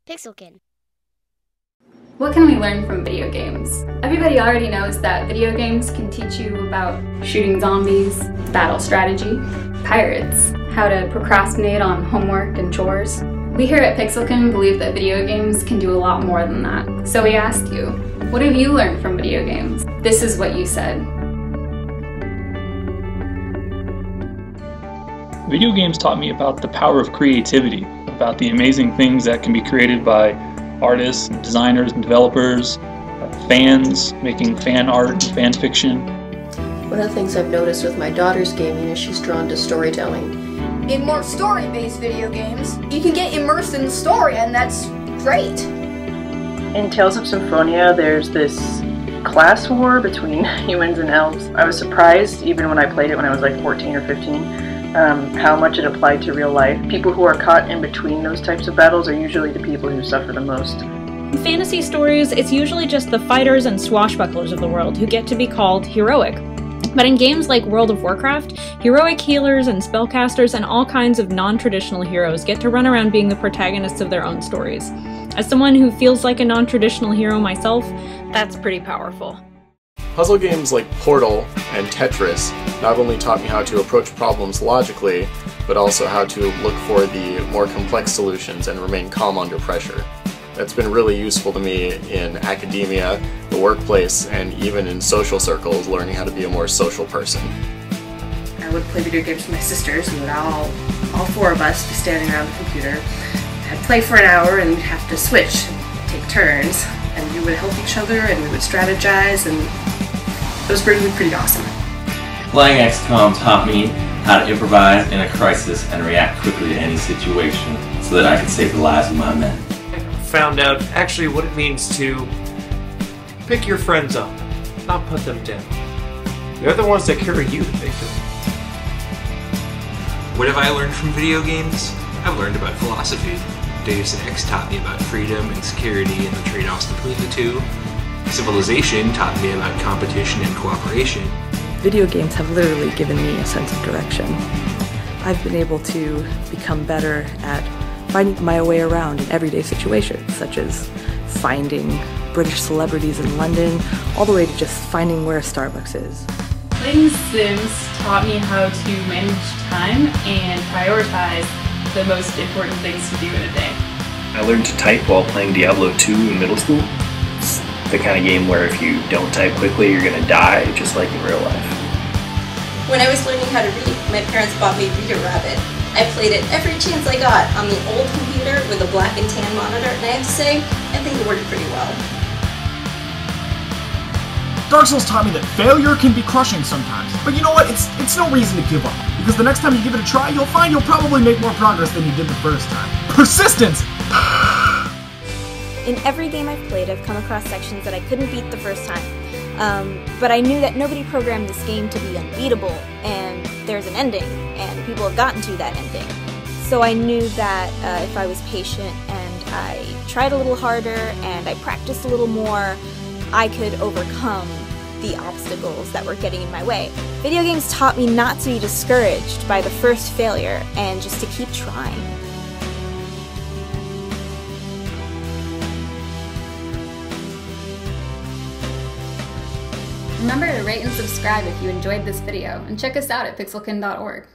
Pixelkin. What can we learn from video games? Everybody already knows that video games can teach you about shooting zombies, battle strategy, pirates, how to procrastinate on homework and chores. We here at Pixelkin believe that video games can do a lot more than that. So we asked you, what have you learned from video games? This is what you said. Video games taught me about the power of creativity, about the amazing things that can be created by artists, and designers, and developers, fans, making fan art and fan fiction. One of the things I've noticed with my daughter's gaming is she's drawn to storytelling. In more story-based video games, you can get immersed in the story, and that's great. In Tales of Symphonia, there's this class war between humans and elves. I was surprised, even when I played it when I was like 14 or 15, how much it applied to real life. People who are caught in between those types of battles are usually the people who suffer the most. In fantasy stories, it's usually just the fighters and swashbucklers of the world who get to be called heroic. But in games like World of Warcraft, heroic healers and spellcasters and all kinds of non-traditional heroes get to run around being the protagonists of their own stories. As someone who feels like a non-traditional hero myself, that's pretty powerful. Puzzle games like Portal and Tetris not only taught me how to approach problems logically, but also how to look for the more complex solutions and remain calm under pressure. That's been really useful to me in academia, the workplace, and even in social circles, learning how to be a more social person. I would play video games with my sisters. We would all four of us be standing around the computer. I'd play for an hour and we'd have to switch, take turns, and we would help each other and we would strategize, and it was pretty awesome. Playing XCOM taught me how to improvise in a crisis and react quickly to any situation so that I could save the lives of my men. I found out actually what it means to pick your friends up, not put them down. They're the ones that carry you to victory. What have I learned from video games? I've learned about philosophy. Deus Ex taught me about freedom and security and the trade-offs between the two. Civilization taught me about competition and cooperation. Video games have literally given me a sense of direction. I've been able to become better at finding my way around in everyday situations, such as finding British celebrities in London, all the way to just finding where a Starbucks is. Playing Sims taught me how to manage time and prioritize the most important things to do in a day. I learned to type while playing Diablo 2 in middle school. It's the kind of game where if you don't type quickly, you're going to die, just like in real life. When I was learning how to read, my parents bought me Reader Rabbit. I played it every chance I got on the old computer with a black and tan monitor, and I have to say, I think it worked pretty well. Dark Souls taught me that failure can be crushing sometimes, but you know what? It's no reason to give up, because the next time you give it a try, you'll find you'll probably make more progress than you did the first time. Persistence! In every game I've played, I've come across sections that I couldn't beat the first time, but I knew that nobody programmed this game to be unbeatable, and there's an ending, and people have gotten to that ending. So I knew that if I was patient and I tried a little harder and I practiced a little more, I could overcome the obstacles that were getting in my way. Video games taught me not to be discouraged by the first failure and just to keep trying. Remember to rate and subscribe if you enjoyed this video, and check us out at pixelkin.org.